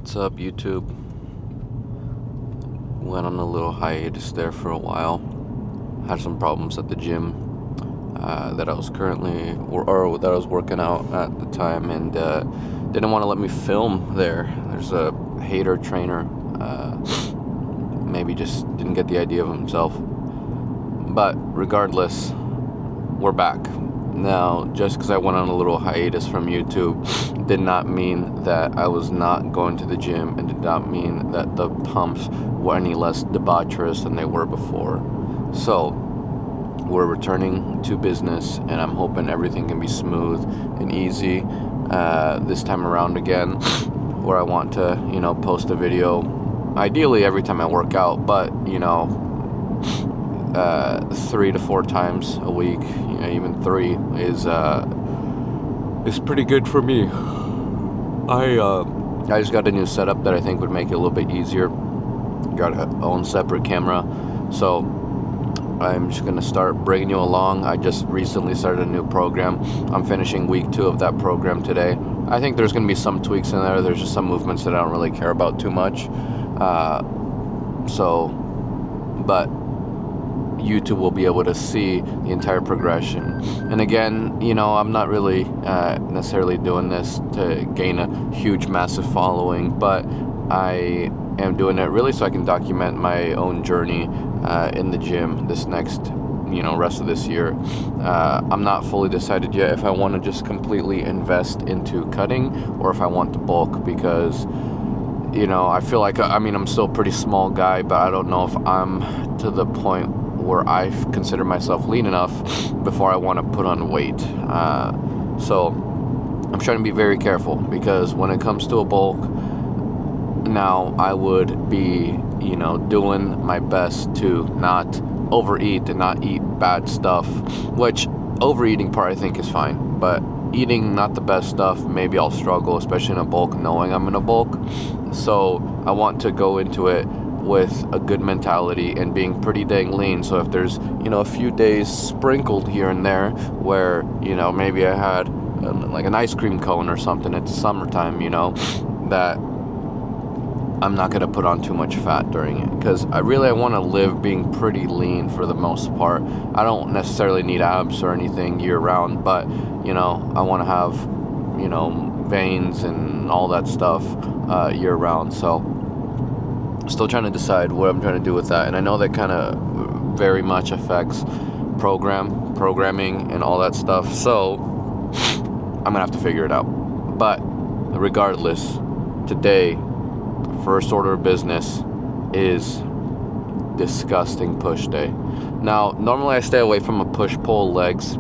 What's up, YouTube? Went on a little hiatus there for a while. Had some problems at the gym that I was currently or that I was working out at the time, and didn't want to let me film there. There's a hater trainer. Maybe just didn't get the idea of himself. But regardless, we're back. Now, just because I went on a little hiatus from YouTube did not mean that I was not going to the gym, and did not mean that the pumps were any less debaucherous than they were before. So, we're returning to business, and I'm hoping everything can be smooth and easy this time around again, where I want to, post a video, ideally every time I work out, but, 3 to 4 times a week, even 3 is pretty good for me. I just got a new setup that I think would make it a little bit easier. Got a own separate camera, so I'm just gonna start bringing you along. I just recently started a new program. I'm finishing week 2 of that program today. I think there's gonna be some tweaks in there. There's just some movements that I don't really care about too much. But YouTube will be able to see the entire progression. And again, I'm not really necessarily doing this to gain a huge, massive following, but I am doing it really so I can document my own journey in the gym this next, rest of this year. I'm not fully decided yet if I want to just completely invest into cutting or if I want to bulk, because I feel like, I'm still a pretty small guy, but I don't know if I'm to the point where I consider myself lean enough before I want to put on weight. So I'm trying to be very careful, because when it comes to a bulk, now I would be, doing my best to not overeat and not eat bad stuff, which overeating part I think is fine, but eating not the best stuff, maybe I'll struggle, especially in a bulk, knowing I'm in a bulk. So I want to go into it with a good mentality and being pretty dang lean. So if there's, a few days sprinkled here and there where, maybe I had like an ice cream cone or something, it's summertime, that I'm not going to put on too much fat during it, because I want to live being pretty lean for the most part. I don't necessarily need abs or anything year round, but, I want to have, veins and all that stuff year round. So still trying to decide what I'm trying to do with that. And I know that kind of very much affects programming and all that stuff. So I'm going to have to figure it out. But regardless, today, first order of business is disgusting push day. Now, normally I stay away from a push-pull legs,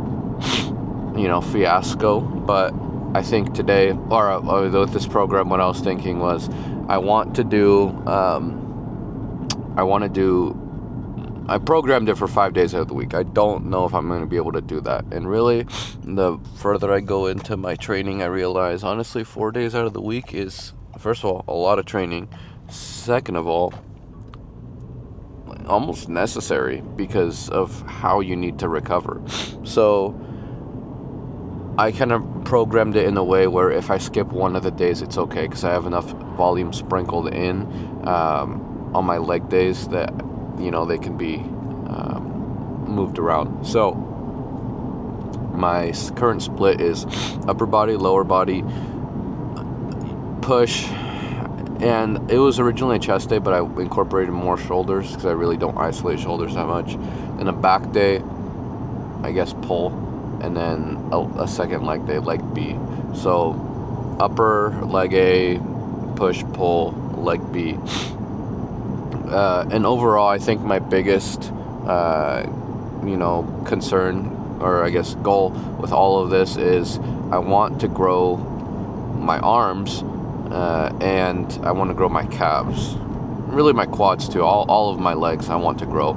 fiasco. But I think today, or with this program, what I was thinking was, I programmed it for 5 days out of the week. I don't know if I'm going to be able to do that. And really, the further I go into my training, I realize, honestly, 4 days out of the week is, first of all, a lot of training. Second of all, almost necessary because of how you need to recover. So I kind of programmed it in a way where if I skip one of the days, it's okay, because I have enough volume sprinkled in on my leg days that, they can be moved around. So my current split is upper body, lower body, push, and it was originally a chest day, but I incorporated more shoulders because I really don't isolate shoulders that much. Then a back day, I guess pull, and then a second leg day, leg B. So upper leg A, push, pull, leg B. And overall, I think my biggest, concern, or I guess goal with all of this is I want to grow my arms, and I want to grow my calves. Really my quads too, all of my legs I want to grow,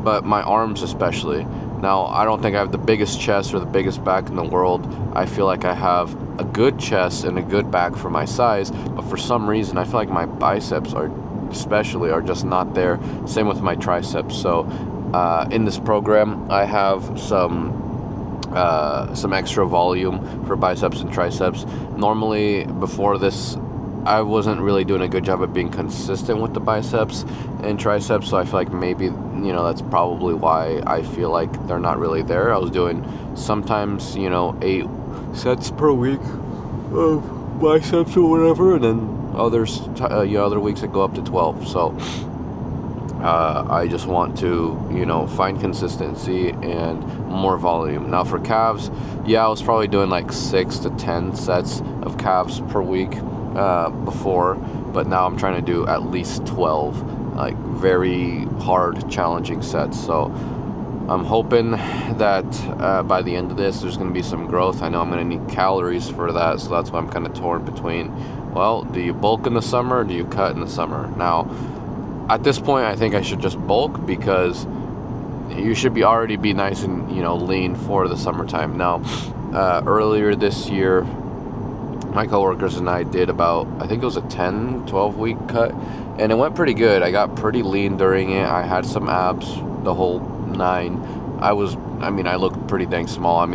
but my arms especially. Now, I don't think I have the biggest chest or the biggest back in the world. I feel like I have a good chest and a good back for my size, but for some reason I feel like my biceps are just not there. Same with my triceps. So in this program I have some extra volume for biceps and triceps. Normally before this I wasn't really doing a good job of being consistent with the biceps and triceps, so I feel like maybe, that's probably why I feel like they're not really there. I was doing sometimes, 8 sets per week of biceps or whatever, and then other weeks that go up to 12. So I just want to, find consistency and more volume. Now for calves, I was probably doing like 6 to 10 sets of calves per week before, but now I'm trying to do at least 12, like very hard, challenging sets. So I'm hoping that by the end of this, there's going to be some growth. I know I'm going to need calories for that, so that's why I'm kind of torn between, well, do you bulk in the summer or do you cut in the summer? Now, at this point, I think I should just bulk because you should already be nice and, lean for the summertime. Now, earlier this year, my coworkers and I did about, I think it was a 10-12 week cut, and it went pretty good. I got pretty lean during it. I had some abs, the whole 9. I looked pretty dang small.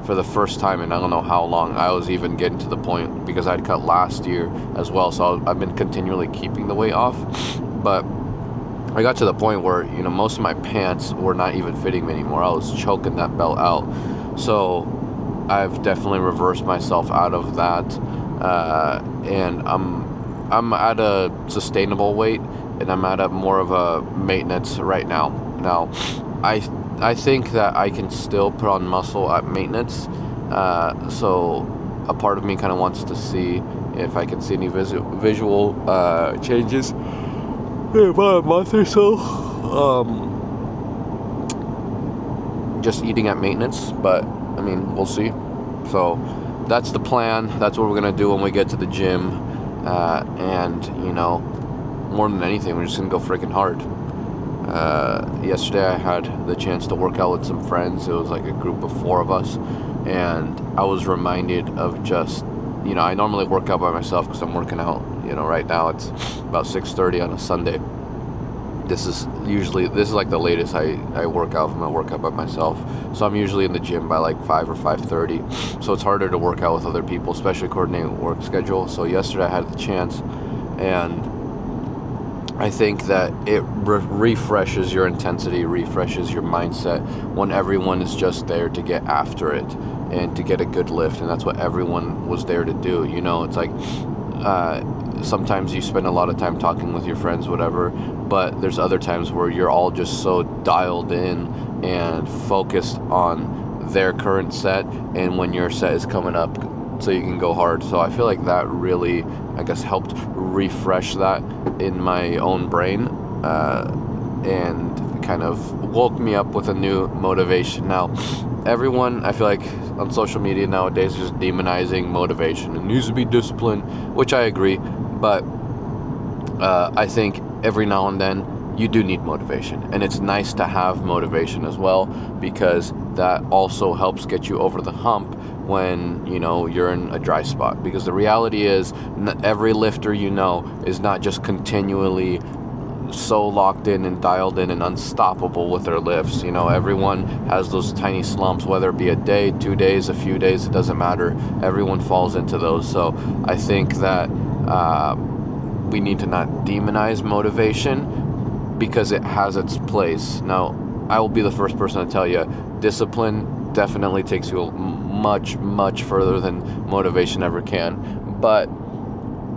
For the first time in I don't know how long, I was even getting to the point, because I'd cut last year as well, so I've been continually keeping the weight off. But I got to the point where, most of my pants were not even fitting me anymore. I was choking that belt out. So I've definitely reversed myself out of that, and I'm at a sustainable weight, and I'm at a more of a maintenance right now. Now, I think that I can still put on muscle at maintenance, so a part of me kind of wants to see if I can see any visual changes in about a month or so. Just eating at maintenance, but we'll see. So that's the plan. That's what we're gonna do when we get to the gym, and more than anything, we're just gonna go freaking hard. Yesterday I had the chance to work out with some friends. It was like a group of 4 of us, and I was reminded of just, I normally work out by myself because I'm working out. Right now it's about 6:30 on a Sunday. This is like the latest I work out. From I work out by myself, so I'm usually in the gym by like 5 or 5:30. So it's harder to work out with other people, especially coordinating work schedule. So yesterday I had the chance, and I think that it refreshes your intensity, refreshes your mindset when everyone is just there to get after it and to get a good lift, and that's what everyone was there to do. It's like sometimes you spend a lot of time talking with your friends, whatever, but there's other times where you're all just so dialed in and focused on their current set and when your set is coming up so you can go hard. So I feel like that really, I guess, helped refresh that in my own brain, and kind of woke me up with a new motivation. Now, everyone, I feel like, on social media nowadays is demonizing motivation. It needs to be discipline, which I agree, but I think every now and then you do need motivation, and it's nice to have motivation as well, because that also helps get you over the hump when you're in a dry spot. Because the reality is, every lifter is not just continually so locked in and dialed in and unstoppable with their lifts. Everyone has those tiny slumps, whether it be a day, 2 days, a few days, it doesn't matter. Everyone falls into those. So I think that we need to not demonize motivation, because it has its place. Now, I will be the first person to tell you, discipline definitely takes you much, much further than motivation ever can. But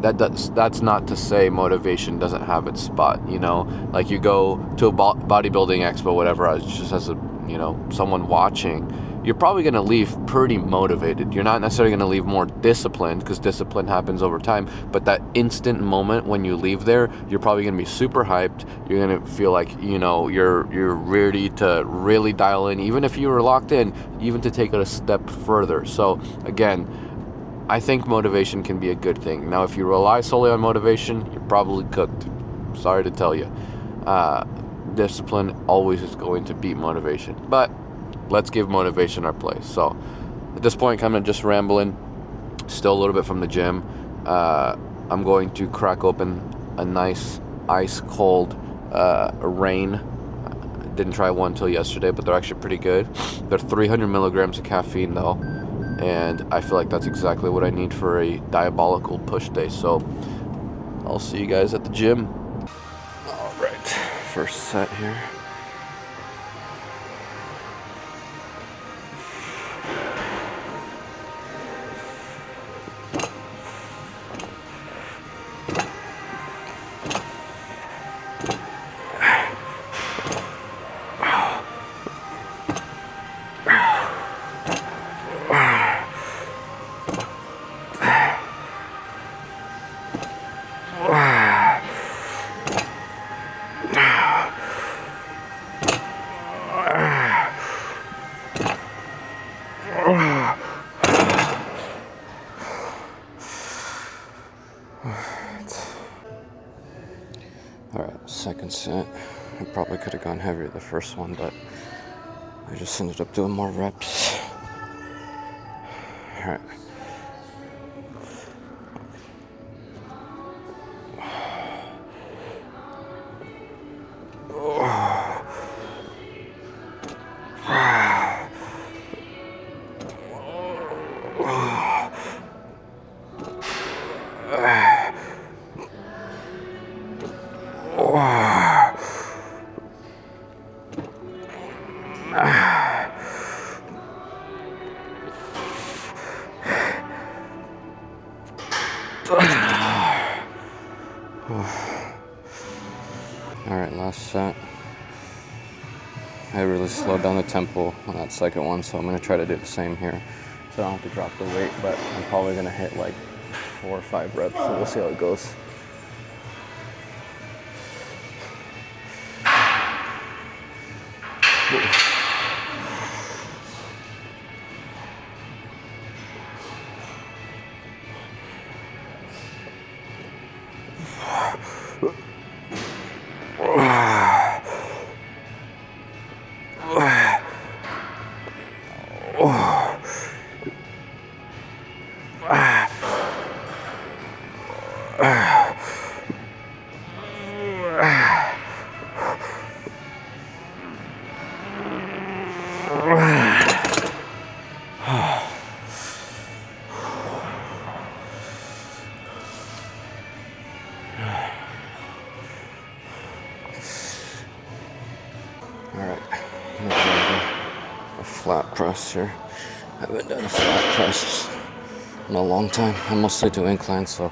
that's not to say motivation doesn't have its spot. Like you go to a bodybuilding expo, whatever, just as someone watching, you're probably going to leave pretty motivated. You're not necessarily going to leave more disciplined, because discipline happens over time, but that instant moment when you leave there, you're probably going to be super hyped. You're going to feel like you're ready to really dial in, even if you were locked in, even to take it a step further. So again, I think motivation can be a good thing. Now, if you rely solely on motivation, you're probably cooked. Sorry to tell you. Discipline always is going to beat motivation. But let's give motivation our place. So at this point, kind of just rambling, still a little bit from the gym. I'm going to crack open a nice ice cold Reign. Didn't try one until yesterday, but they're actually pretty good. They're 300 milligrams of caffeine though, and I feel like that's exactly what I need for a diabolical push day. So I'll see you guys at the gym. All right, first set here. Alright, second set. I probably could have gone heavier the first one, but I just ended up doing more reps. Alright. Alright, last set. I really slowed down the tempo on that second one, so I'm going to try to do the same here. So I don't have to drop the weight, but I'm probably going to hit like 4 or 5 reps, so we'll see how it goes. Alright, I'm gonna do a flat press here. I haven't done a flat press in a long time. I mostly do incline, so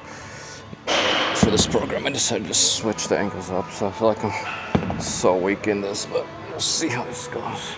for this program I decided to switch the ankles up. So I feel like I'm so weak in this, but we'll see how this goes.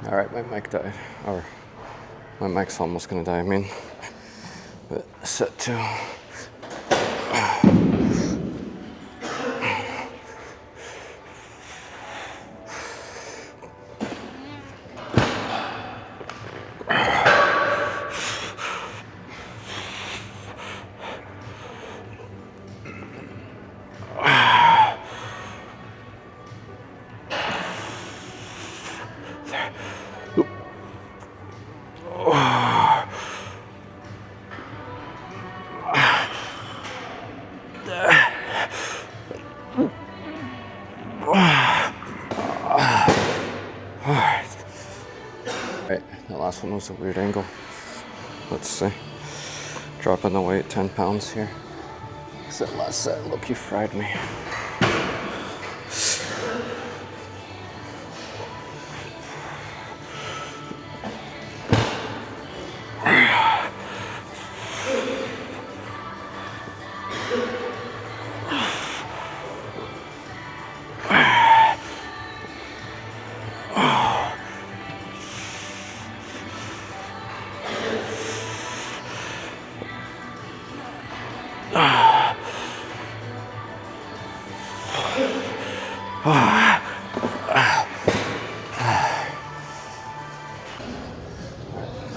Alright, my mic died. Or my mic's almost gonna die, I mean. But set 2. Alright, the last one was a weird angle. Let's see. Dropping the weight 10 pounds here. That last set, look, you fried me.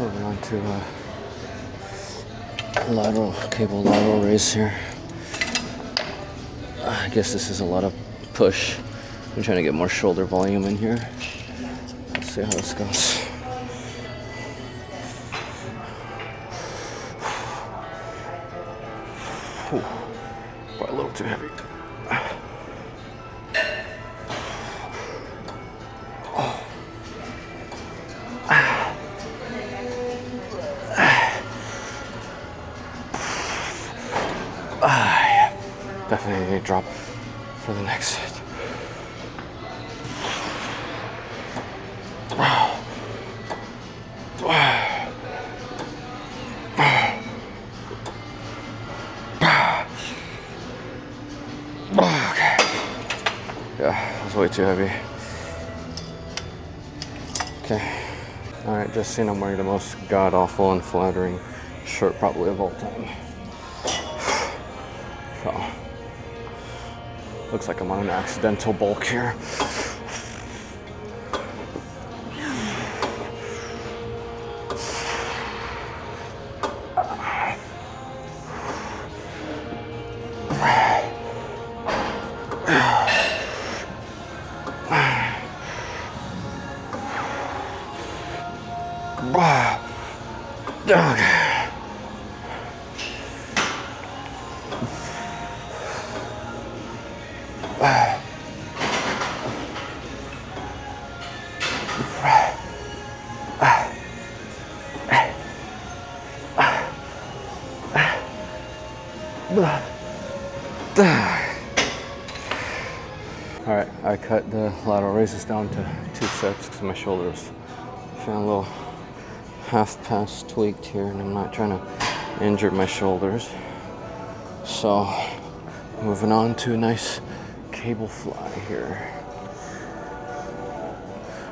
Moving on to lateral cable lateral raise here. I guess this is a lot of push. I'm trying to get more shoulder volume in here. Let's see how this goes. Whew. Probably a little too heavy. Definitely need to drop for the next set. Okay. Yeah, that was way too heavy. Okay. Alright, just seen I'm wearing the most god-awful and flattering shirt probably of all time. So, looks like I'm on an accidental bulk here. Okay. Alright, I cut the lateral raises down to 2 sets because my shoulders feeling a little half past tweaked here, and I'm not trying to injure my shoulders. So, moving on to a nice cable fly here.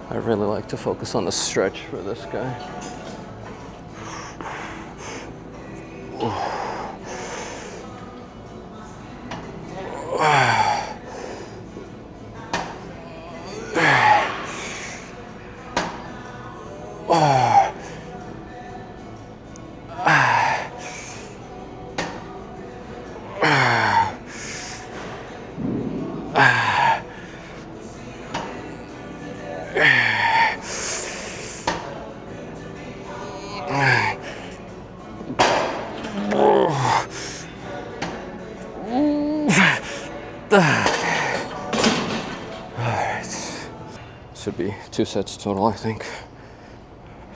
I really like to focus on the stretch for this guy. Alright. Should be 2 sets total, I think.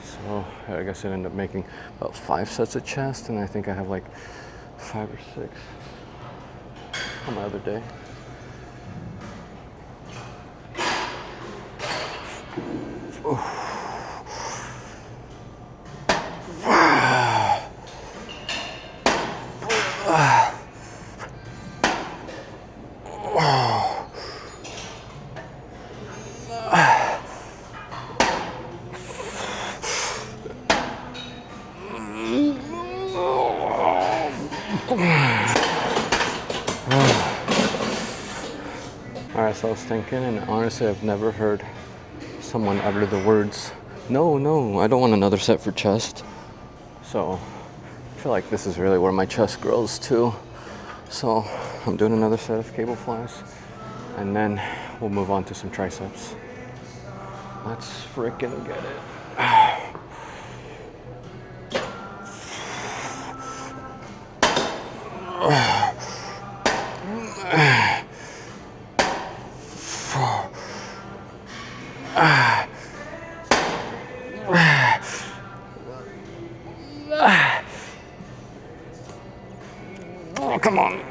So I guess I ended up making about 5 sets of chest, and I think I have like 5 or 6 on my other day. Alright, so I was thinking, and honestly I've never heard someone utter the words, no, I don't want another set for chest. So I feel like this is really where my chest grows too. So I'm doing another set of cable flies, and then we'll move on to some triceps. Let's frickin' get it. Oh, come on.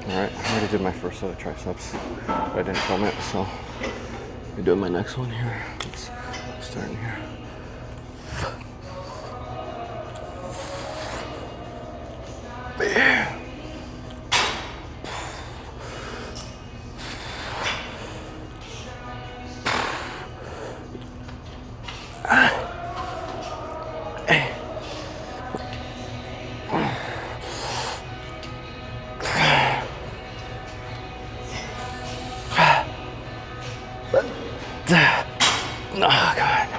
Alright, I already did my first set of triceps, but I didn't film it, so I'm doing my next one here. Let's start in here. Oh, God.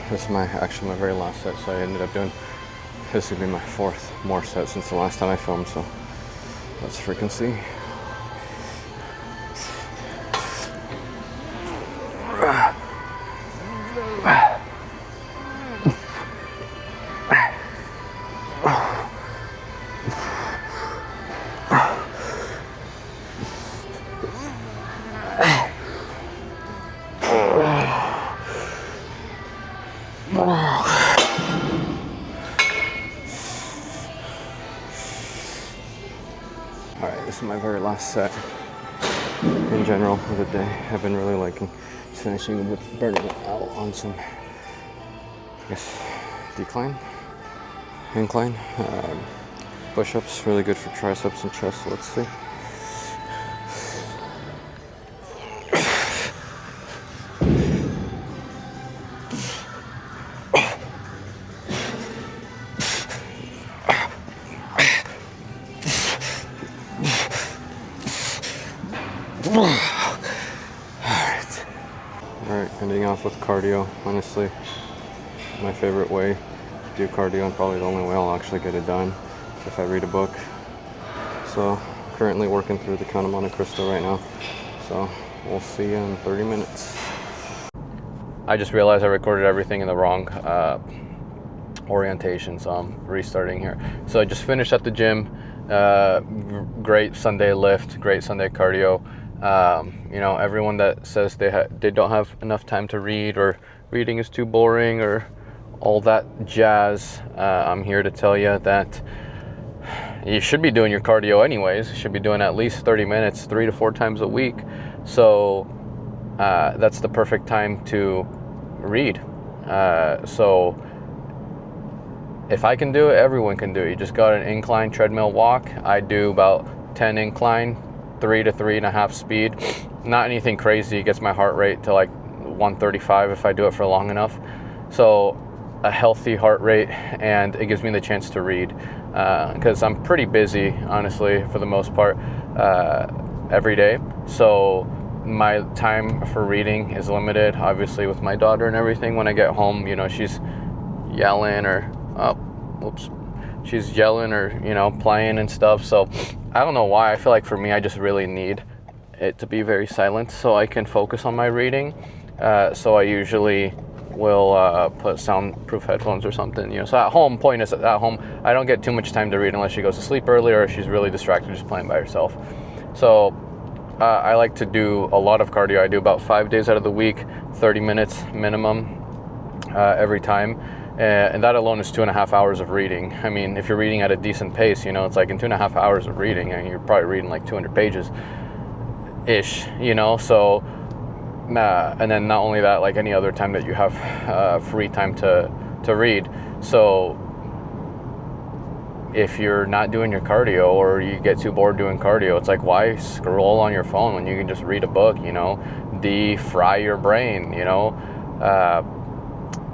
This is actually my very last set, so I ended up doing, this would be my 4th more set since the last time I filmed, so let's freaking see. Alright, this is my very last set in general of the day. I've been really liking finishing with burning it out on some, I guess, incline, push-ups, really good for triceps and chest, so let's see. Alright, ending off with cardio. Honestly, my favorite way to do cardio, and probably the only way I'll actually get it done, if I read a book. So, currently working through the Count of Monte Cristo right now. So, we'll see you in 30 minutes. I just realized I recorded everything in the wrong orientation, so I'm restarting here. So I just finished at the gym. Great Sunday lift, great Sunday cardio. You know, everyone that says they don't have enough time to read, or reading is too boring, or all that jazz, I'm here to tell you that you should be doing your cardio anyways. You should be doing at least 30 minutes 3 to 4 times a week. So that's the perfect time to read. So if I can do it, everyone can do it. You just got an incline treadmill walk. I do about 10 incline, 3 to 3.5 speed. Not anything crazy. It gets my heart rate to like 135 if I do it for long enough. So a healthy heart rate, and it gives me the chance to read, because I'm pretty busy, honestly, for the most part, every day. So my time for reading is limited, obviously, with my daughter and everything. When I get home, you know, she's yelling or she's yelling or, you know, playing and stuff. So I don't know why. I feel like for me, I just really need it to be very silent so I can focus on my reading. So I usually will put soundproof headphones or something, you know. So at home, point is, at home, I don't get too much time to read unless she goes to sleep early or she's really distracted just playing by herself. So I like to do a lot of cardio. I do about 5 days out of the week, 30 minutes minimum every time. And that alone is 2.5 hours of reading. I mean, if you're reading at a decent pace, you know, it's like in 2.5 hours of reading, and you're probably reading like 200 pages-ish, you know. So, and then not only that, like any other time that you have free time to read. So, if you're not doing your cardio, or you get too bored doing cardio, it's like, why scroll on your phone when you can just read a book, you know? Defry your brain, you know?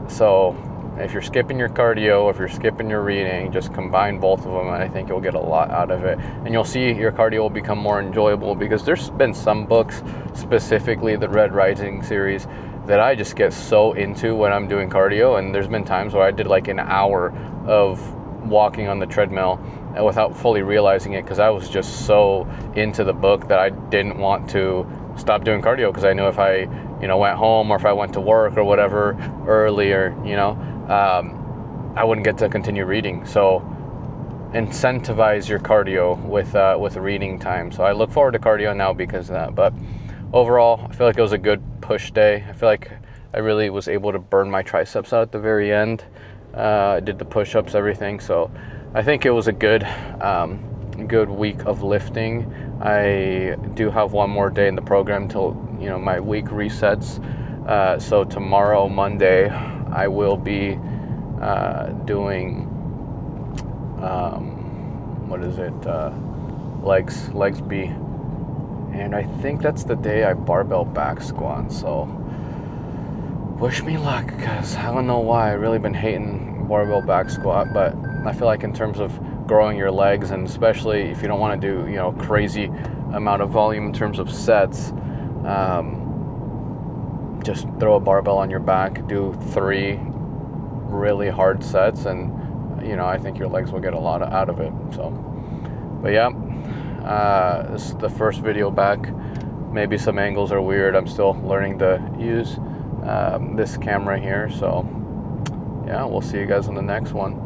So if you're skipping your cardio, if you're skipping your reading, just combine both of them, and I think you'll get a lot out of it. And you'll see your cardio will become more enjoyable, because there's been some books, specifically the Red Rising series, that I just get so into when I'm doing cardio. And there's been times where I did like an hour of walking on the treadmill without fully realizing it, because I was just so into the book that I didn't want to stop doing cardio, because I knew if I, you know, went home, or if I went to work or whatever earlier, you know, I wouldn't get to continue reading. So incentivize your cardio with reading time. So I look forward to cardio now because of that. But overall, I feel like it was a good push day. I feel like I really was able to burn my triceps out at the very end. I did the push-ups, everything. So I think it was a good week of lifting. I do have one more day in the program till, you know, my week resets. So tomorrow, Monday, I will be doing what is it, legs B. And I think that's the day I barbell back squat. So wish me luck, because I don't know why. I've really been hating barbell back squat, but I feel like in terms of growing your legs, and especially if you don't want to do, you know, crazy amount of volume in terms of sets, just throw a barbell on your back, do 3 really hard sets, and you know, I think your legs will get a lot out of it. So, but yeah, this is the first video back. Maybe some angles are weird. I'm still learning to use this camera here. So yeah, we'll see you guys on the next one.